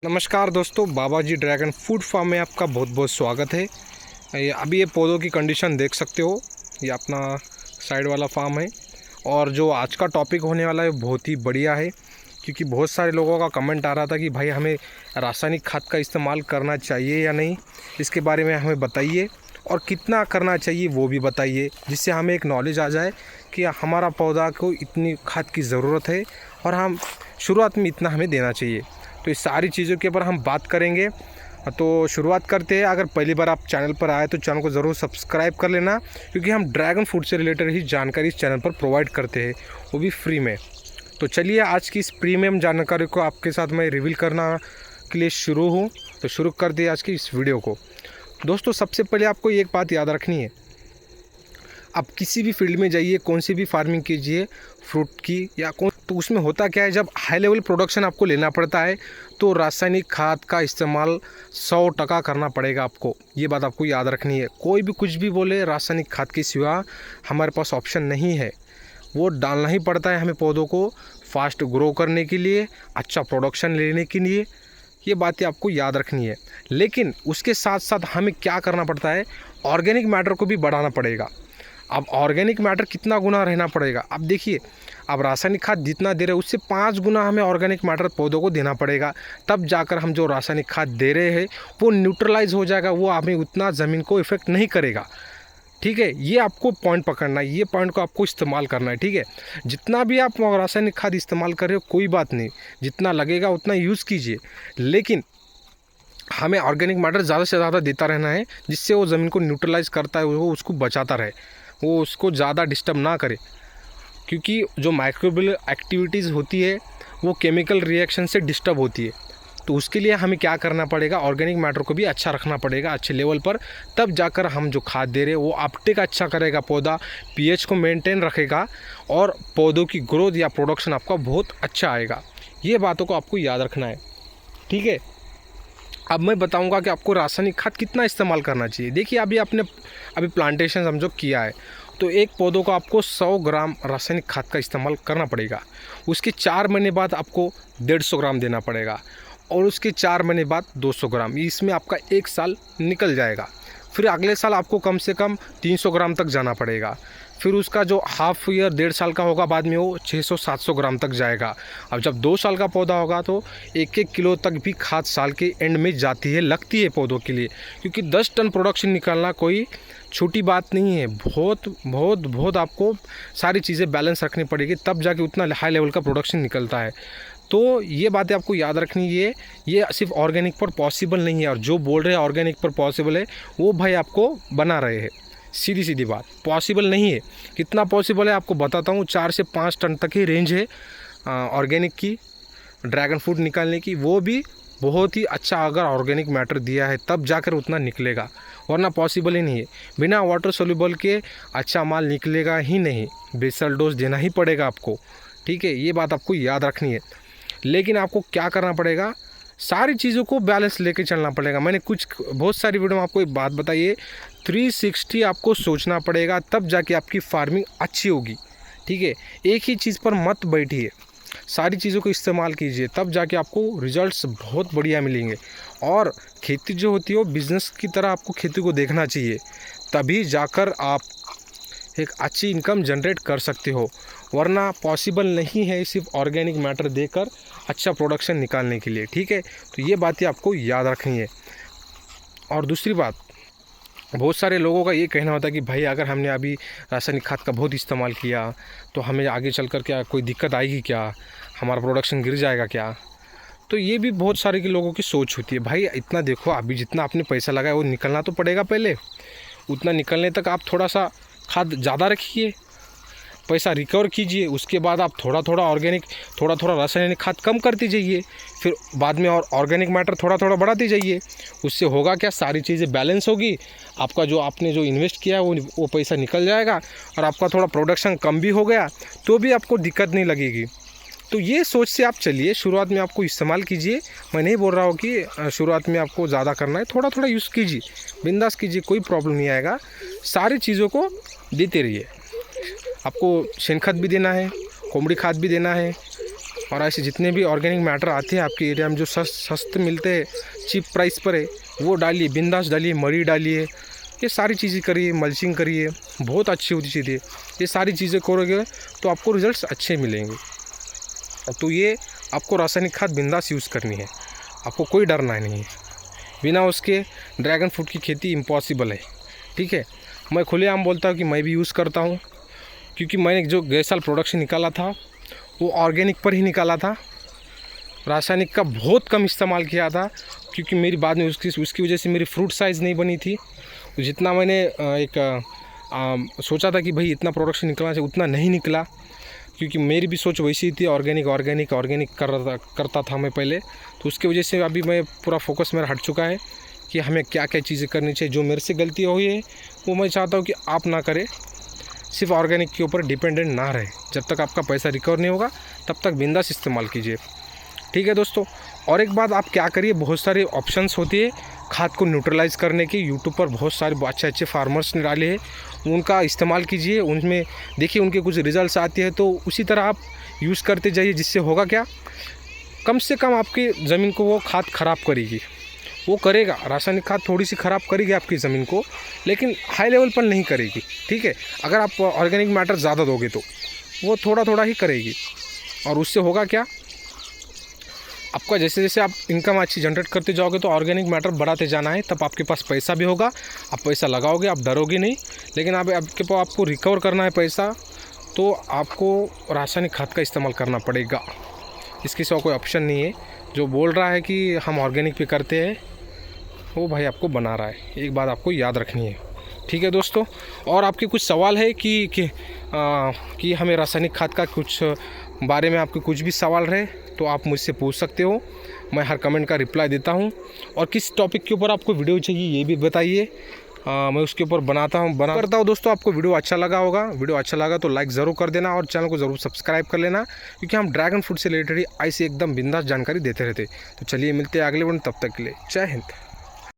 नमस्कार दोस्तों, बाबा जी dragon food farm में आपका बहुत बहुत स्वागत है। अभी ये पौधों की कंडीशन देख सकते हो। ये अपना साइड वाला फार्म है और जो आज का टॉपिक होने वाला है बहुत ही बढ़िया है, क्योंकि बहुत सारे लोगों का कमेंट आ रहा था कि भाई हमें रासायनिक खाद का इस्तेमाल करना चाहिए या नहीं, इसके बारे में हमें बताइए और कितना करना चाहिए वो भी बताइए, जिससे हमें एक नॉलेज आ जाए कि हमारा पौधा को इतनी खाद की ज़रूरत है और हम शुरुआत में इतना हमें देना चाहिए। तो इस सारी चीज़ों के ऊपर हम बात करेंगे। तो शुरुआत करते हैं। अगर पहली बार आप चैनल पर आए तो चैनल को ज़रूर सब्सक्राइब कर लेना, क्योंकि हम ड्रैगन फूड से रिलेटेड ही जानकारी इस चैनल पर प्रोवाइड करते हैं, वो भी फ्री में। तो चलिए आज की इस प्रीमियम जानकारी को आपके साथ मैं रिवील करना के लिए शुरू हूँ। तो शुरू कर दिए आज की इस वीडियो को। दोस्तों, सबसे पहले आपको एक बात याद रखनी है, आप किसी भी फील्ड में जाइए, कौन सी भी फार्मिंग कीजिए फ्रूट की या कौन, तो उसमें होता क्या है, जब हाई लेवल प्रोडक्शन आपको लेना पड़ता है तो रासायनिक खाद का इस्तेमाल 100% करना पड़ेगा आपको। ये बात आपको याद रखनी है। कोई भी कुछ भी बोले, रासायनिक खाद के सिवा हमारे पास ऑप्शन नहीं है। वो डालना ही पड़ता है हमें पौधों को फास्ट ग्रो करने के लिए, अच्छा प्रोडक्शन लेने के लिए। ये बातें आपको याद रखनी है। लेकिन उसके साथ साथ हमें क्या करना पड़ता है, ऑर्गेनिक मैटर को भी बढ़ाना पड़ेगा। अब ऑर्गेनिक मैटर कितना गुना रहना पड़ेगा, अब देखिए, अब रासायनिक खाद जितना दे रहे हैं उससे 5 गुना हमें ऑर्गेनिक मैटर पौधों को देना पड़ेगा। तब जाकर हम जो रासायनिक खाद दे रहे हैं वो न्यूट्रलाइज हो जाएगा, वो हमें उतना ज़मीन को इफेक्ट नहीं करेगा। ठीक है, ये आपको पॉइंट पकड़ना है, ये पॉइंट को आपको इस्तेमाल करना है। ठीक है, जितना भी आप रासायनिक खाद इस्तेमाल कर रहे हो कोई बात नहीं, जितना लगेगा उतना यूज़ कीजिए, लेकिन हमें ऑर्गेनिक मैटर ज़्यादा से ज़्यादा देता रहना है, जिससे वो ज़मीन को न्यूट्रलाइज करता है, वो उसको बचाता रहे, वो उसको ज़्यादा डिस्टर्ब ना करे। क्योंकि जो माइक्रोबियल एक्टिविटीज़ होती है वो केमिकल रिएक्शन से डिस्टर्ब होती है। तो उसके लिए हमें क्या करना पड़ेगा, ऑर्गेनिक मैटर को भी अच्छा रखना पड़ेगा, अच्छे लेवल पर। तब जाकर हम जो खाद दे रहे हैं वो अपटेक अच्छा करेगा, पौधा पीएच को मेंटेन रखेगा और पौधों की ग्रोथ या प्रोडक्शन आपका बहुत अच्छा आएगा। ये बातों को आपको याद रखना है। ठीक है, अब मैं बताऊंगा कि आपको रासायनिक खाद कितना इस्तेमाल करना चाहिए। देखिए, अभी प्लांटेशन समझो किया है तो एक पौधों को आपको 100 ग्राम रासायनिक खाद का इस्तेमाल करना पड़ेगा। उसके 4 महीने बाद आपको 150 ग्राम देना पड़ेगा और उसके 4 महीने बाद 200 ग्राम। इसमें आपका 1 साल निकल जाएगा। फिर अगले साल आपको कम से कम 300 ग्राम तक जाना पड़ेगा। फिर उसका जो हाफ ईयर 1.5 साल का होगा, बाद में वो 600-700 ग्राम तक जाएगा। अब जब 2 साल का पौधा होगा तो 1-1 किलो तक भी खाद साल के एंड में जाती है, लगती है पौधों के लिए, क्योंकि 10 टन प्रोडक्शन निकालना कोई छोटी बात नहीं है। बहुत बहुत बहुत आपको सारी चीज़ें बैलेंस रखनी पड़ेगी, तब जाके उतना हाई लेवल का प्रोडक्शन निकलता है। तो ये बातें आपको याद रखनी है। ये सिर्फ ऑर्गेनिक पर पॉसिबल नहीं है, और जो बोल रहे हैं ऑर्गेनिक पर पॉसिबल है वो भाई आपको बना रहे हैं। सीधी सीधी बात, पॉसिबल नहीं है। कितना पॉसिबल है आपको बताता हूँ। 4 से 5 टन तक ही रेंज है ऑर्गेनिक की, ड्रैगन फ्रूट निकालने की। वो भी बहुत ही अच्छा अगर ऑर्गेनिक मैटर दिया है तब जाकर उतना निकलेगा, वरना पॉसिबल ही नहीं है। बिना वाटर सोल्यूबल के अच्छा माल निकलेगा ही नहीं, बेसल डोज देना ही पड़ेगा आपको। ठीक है, ये बात आपको याद रखनी है। लेकिन आपको क्या करना पड़ेगा, सारी चीज़ों को बैलेंस लेके चलना पड़ेगा। मैंने बहुत सारी वीडियो में आपको एक बात बताई है, 360 आपको सोचना पड़ेगा, तब जाके आपकी फार्मिंग अच्छी होगी। ठीक है, एक ही चीज़ पर मत बैठिए, सारी चीज़ों को इस्तेमाल कीजिए, तब जाके आपको रिजल्ट्स बहुत बढ़िया मिलेंगे। और खेती जो होती है वो बिज़नेस की तरह आपको खेती को देखना चाहिए, तभी जाकर आप एक अच्छी इनकम जनरेट कर सकते हो, वरना पॉसिबल नहीं है सिर्फ ऑर्गेनिक मैटर देकर अच्छा प्रोडक्शन निकालने के लिए। ठीक है, तो ये बातें आपको याद रखनी है। और दूसरी बात, बहुत सारे लोगों का ये कहना होता है कि भाई अगर हमने अभी रासायनिक खाद का बहुत इस्तेमाल किया तो हमें आगे चलकर क्या कोई दिक्कत आएगी क्या, हमारा प्रोडक्शन गिर जाएगा क्या। तो ये भी बहुत सारे के लोगों की सोच होती है। भाई इतना देखो, अभी जितना आपने पैसा लगाया वो निकलना तो पड़ेगा पहले, उतना निकलने तक आप थोड़ा सा खाद ज़्यादा रखिए, पैसा रिकवर कीजिए, उसके बाद आप थोड़ा थोड़ा ऑर्गेनिक, थोड़ा थोड़ा रासायनिक खाद कम करते जाइए, फिर बाद में और ऑर्गेनिक मैटर थोड़ा थोड़ा बढ़ाते जाइए। उससे होगा क्या, सारी चीज़ें बैलेंस होगी, आपका जो आपने जो इन्वेस्ट किया है वो पैसा निकल जाएगा, और आपका थोड़ा प्रोडक्शन कम भी हो गया तो भी आपको दिक्कत नहीं लगेगी। तो ये सोच से आप चलिए, शुरुआत में आपको इस्तेमाल कीजिए। मैं नहीं बोल रहा हूँ कि शुरुआत में आपको ज़्यादा करना है, थोड़ा थोड़ा यूज़ कीजिए, बिंदास कीजिए, कोई प्रॉब्लम नहीं आएगा। सारी चीज़ों को देते रहिए। आपको शेन खाद भी देना है, कोंबड़ी खाद भी देना है, और ऐसे जितने भी ऑर्गेनिक मैटर आते हैं आपके एरिया में जो सस्ते मिलते हैं, चीप प्राइस पर है, वो डालिए, बिंदास डालिए, मरी डालिए, ये सारी चीज़ें करिए, मल्चिंग करिए, बहुत अच्छी होती चीज़ें। ये सारी चीज़ें करोगे तो आपको रिजल्ट्स अच्छे मिलेंगे। तो ये आपको रासायनिक खाद बिंदास यूज़ करनी है, आपको कोई डरना नहीं है। बिना उसके ड्रैगन फ्रूट की खेती इम्पॉसिबल है, ठीक है। मैं खुलेआम बोलता हूँ कि मैं भी यूज़ करता हूँ, क्योंकि मैंने जो गए साल प्रोडक्शन निकाला था वो ऑर्गेनिक पर ही निकाला था, रासायनिक का बहुत कम इस्तेमाल किया था, क्योंकि मेरी बाद में उसकी वजह से मेरी फ्रूट साइज़ नहीं बनी थी। जितना मैंने सोचा था कि भाई इतना प्रोडक्शन निकलना चाहिए उतना नहीं निकला, क्योंकि मेरी भी सोच वैसी थी, ऑर्गेनिक करता था मैं पहले। तो उसकी वजह से अभी मैं पूरा फोकस मेरा हट चुका है कि हमें क्या क्या चीज़ें करनी चाहिए। जो मेरे से गलती हुई है वो मैं चाहता हूँ कि आप ना करें, सिर्फ ऑर्गेनिक के ऊपर डिपेंडेंट ना रहे। जब तक आपका पैसा रिकवर नहीं होगा तब तक बिंदास इस्तेमाल कीजिए, ठीक है दोस्तों। और एक बात आप क्या करिए, बहुत सारे ऑप्शंस होती है खाद को न्यूट्रलाइज़ करने की। यूट्यूब पर बहुत सारे अच्छे फार्मर्स ने डाले हैं, उनका इस्तेमाल कीजिए, उनमें देखिए उनके कुछ रिजल्ट्स आते हैं, तो उसी तरह आप यूज़ करते जाइए। जिससे होगा क्या, कम से कम आपकी ज़मीन को वो खाद ख़राब करेगी, वो करेगा, रासायनिक खाद थोड़ी सी ख़राब करेगी आपकी ज़मीन को, लेकिन हाई लेवल पर नहीं करेगी, ठीक है। अगर आप ऑर्गेनिक मैटर ज़्यादा दोगे तो वो थोड़ा थोड़ा ही करेगी, और उससे होगा क्या, आपका जैसे जैसे आप इनकम अच्छी जनरेट करते जाओगे तो ऑर्गेनिक मैटर बढ़ाते जाना है, तब आपके पास पैसा भी होगा, आप पैसा लगाओगे, आप डरोगे नहीं। लेकिन आपको रिकवर करना है पैसा, तो आपको रासायनिक खाद का इस्तेमाल करना पड़ेगा, इसके सिवा कोई ऑप्शन नहीं है। जो बोल रहा है कि हम ऑर्गेनिक पे करते हैं वो भाई आपको बना रहा है, एक बात आपको याद रखनी है, ठीक है दोस्तों। और आपके कुछ सवाल है कि हमें रासायनिक खाद का कुछ बारे में आपके कुछ भी सवाल रहे तो आप मुझसे पूछ सकते हो, मैं हर कमेंट का रिप्लाई देता हूं। और किस टॉपिक के ऊपर आपको वीडियो चाहिए ये भी बताइए, मैं उसके ऊपर करता हूँ दोस्तों। आपको वीडियो अच्छा लगा होगा, वीडियो अच्छा लगा तो लाइक ज़रूर कर देना और चैनल को ज़रूर सब्सक्राइब कर लेना, क्योंकि हम ड्रैगन फ्रूट से रिलेटेड ऐसी एकदम बिंदास जानकारी देते रहते। तो चलिए मिलते हैं अगले वीडियो, तब तक के लिए जय हिंद।